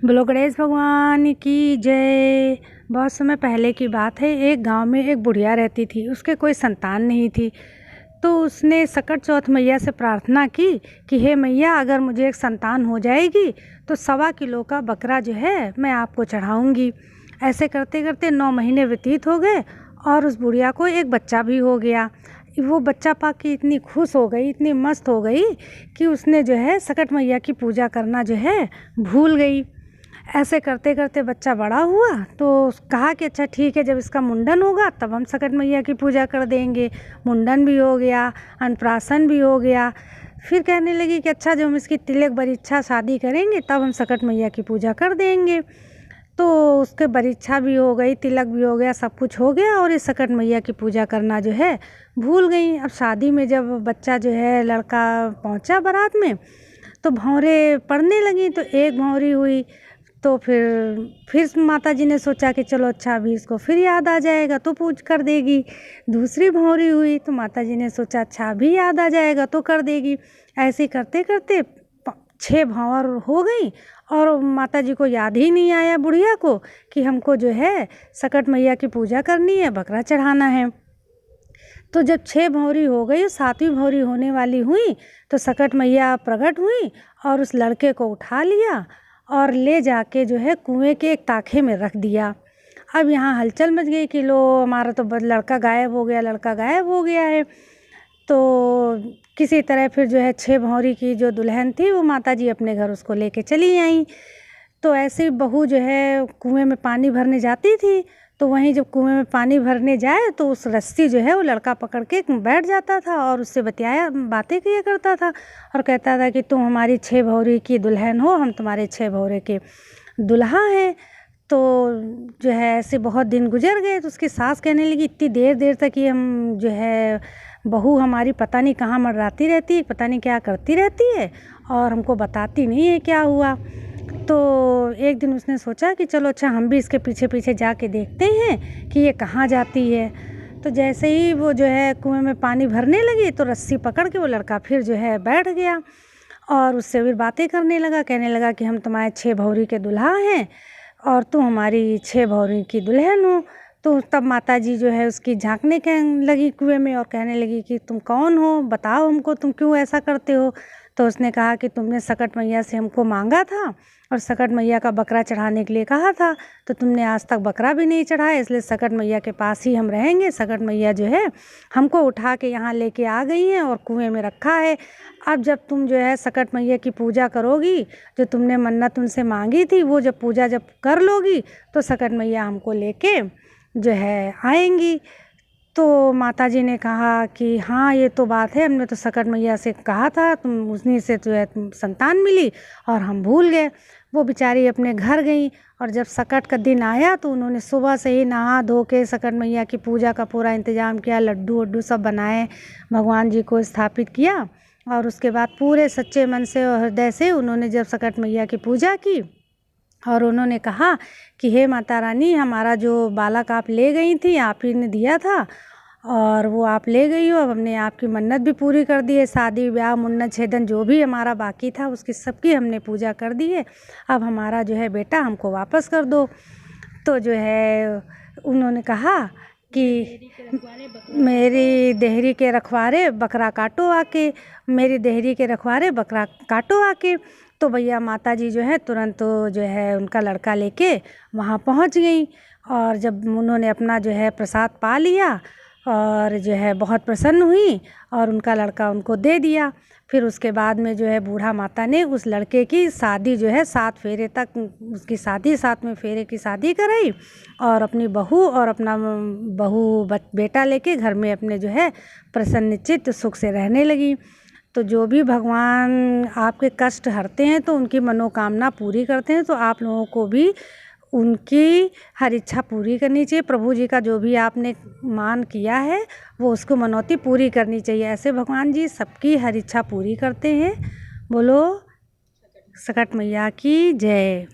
बोलो गणेश भगवान की जय। बहुत समय पहले की बात है, एक गांव में एक बुढ़िया रहती थी। उसके कोई संतान नहीं थी। तो उसने सकट चौथ मैया से प्रार्थना की कि हे मैया, अगर मुझे एक संतान हो जाएगी तो 1.25 किलो का बकरा जो है मैं आपको चढ़ाऊंगी। ऐसे करते करते 9 महीने व्यतीत हो गए और उस बुढ़िया को एक बच्चा भी हो गया। वो बच्चा पा के इतनी खुश हो गई, इतनी मस्त हो गई कि उसने जो है सकट मैया की पूजा करना जो है भूल गई। ऐसे करते करते बच्चा बड़ा हुआ तो कहा कि अच्छा ठीक है, जब इसका मुंडन होगा तब हम सकट मैया की पूजा कर देंगे। मुंडन भी हो गया, अन्नप्राशन भी हो गया। फिर कहने लगी कि अच्छा, जब हम इसकी तिलक बरीक्षा शादी करेंगे तब हम सकट मैया की पूजा कर देंगे। तो उसके बरीक्षा भी हो गई, तिलक भी हो गया, सब कुछ हो गया और ये सकट मैया की पूजा करना जो है भूल गई। अब शादी में जब बच्चा जो है लड़का पहुंचा बारात में तो भौरें पड़ने लगी। तो एक भौरी हुई तो फिर माता जी ने सोचा कि चलो अच्छा, अभी इसको फिर याद आ जाएगा तो पूज कर देगी। दूसरी भौरी हुई तो माता जी ने सोचा अच्छा, अभी याद आ जाएगा तो कर देगी। ऐसे करते करते 6 भंवर हो गई और माता जी को याद ही नहीं आया बुढ़िया को कि हमको जो है सकट मैया की पूजा करनी है, बकरा चढ़ाना है। तो जब 6 भौरी हो गई, 7वीं भौरी होने वाली हुई तो सकट मैया प्रकट हुई और उस लड़के को उठा लिया और ले जाके जो है कुएं के एक ताखे में रख दिया। अब यहाँ हलचल मच गई कि लो, हमारा तो लड़का गायब हो गया, लड़का गायब हो गया है। तो किसी तरह फिर जो है 6 भौरी की जो दुल्हन थी वो माता जी अपने घर उसको लेके चली आई। तो ऐसे बहू जो है कुएं में पानी भरने जाती थी तो वहीं जब कुएं में पानी भरने जाए तो उस रस्सी जो है वो लड़का पकड़ के बैठ जाता था और उससे बातें किया करता था और कहता था कि तुम हमारी 6 भौरी की दुल्हन हो, हम तुम्हारे 6 भौरे के दुल्हा हैं। तो जो है ऐसे बहुत दिन गुजर गए तो उसकी सास कहने लगी, इतनी देर देर तक ये हम जो है बहू हमारी पता नहीं कहाँ मंडराती रहती है, पता नहीं क्या करती रहती है और हमको बताती नहीं है क्या हुआ। तो एक दिन उसने सोचा कि चलो अच्छा, हम भी इसके पीछे पीछे जाके देखते हैं कि ये कहाँ जाती है। तो जैसे ही वो जो है कुएं में पानी भरने लगी तो रस्सी पकड़ के वो लड़का फिर जो है बैठ गया और उससे फिर बातें करने लगा, कहने लगा कि हम तुम्हारे 6 भौरी के दुल्हा हैं और तुम हमारी 6 भौरी की दुल्हन हो। तो तब माता जी जो है उसकी झांकने लगी कुएं में और कहने लगी कि तुम कौन हो, बताओ हमको, तुम क्यों ऐसा करते हो। तो उसने कहा कि तुमने सकट मैया से हमको मांगा था और सकट मैया का बकरा चढ़ाने के लिए कहा था, तो तुमने आज तक बकरा भी नहीं चढ़ाया, इसलिए सकट मैया के पास ही हम रहेंगे। सकट मैया जो है हमको उठा के यहाँ लेके आ गई हैं और कुएं में रखा है। अब जब तुम जो है सकट मैया की पूजा करोगी, जो तुमने मन्नत उनसे मांगी थी, वो जब पूजा जब कर लोगी तो सकट मैया हमको लेके जो है आएंगी। तो माता जी ने कहा कि हाँ, ये तो बात है, हमने तो सकट मैया से कहा था, तुम उन्हीं से जो है संतान मिली और हम भूल गए। वो बेचारी अपने घर गई और जब सकट का दिन आया तो उन्होंने सुबह से ही नहा धो के सकट मैया की पूजा का पूरा इंतज़ाम किया, लड्डू वड्डू सब बनाए, भगवान जी को स्थापित किया और उसके बाद पूरे सच्चे मन से और हृदय से उन्होंने जब सकट मैया की पूजा की और उन्होंने कहा कि हे माता रानी, हमारा जो बालक आप ले गई थी, आप ही ने दिया था और वो आप ले गई हो। अब हमने आपकी मन्नत भी पूरी कर दी है, शादी ब्याह मुन्नत छेदन जो भी हमारा बाकी था उसकी सबकी हमने पूजा कर दी है। अब हमारा जो है बेटा हमको वापस कर दो। तो जो है उन्होंने कहा कि मेरी देहरी के रखवारे बकरा काटो आके, मेरी देहरी के रखवारे बकरा काटो आके। तो भैया माता जी जो है तुरंत जो है उनका लड़का लेके वहाँ पहुँच गई और जब उन्होंने अपना जो है प्रसाद पा लिया और जो है बहुत प्रसन्न हुई और उनका लड़का उनको दे दिया। फिर उसके बाद में जो है बूढ़ा माता ने उस लड़के की शादी जो है 7 फेरे तक उसकी शादी, 7वें फेरे की शादी कराई और अपनी बहू और अपना बेटा लेके घर में अपने जो है प्रसन्नचित्त सुख से रहने लगी। तो जो भी भगवान आपके कष्ट हरते हैं तो उनकी मनोकामना पूरी करते हैं, तो आप लोगों को भी उनकी हर इच्छा पूरी करनी चाहिए। प्रभु जी का जो भी आपने मान किया है वो उसको मनौती पूरी करनी चाहिए। ऐसे भगवान जी सबकी हर इच्छा पूरी करते हैं। बोलो सकट मैया की जय।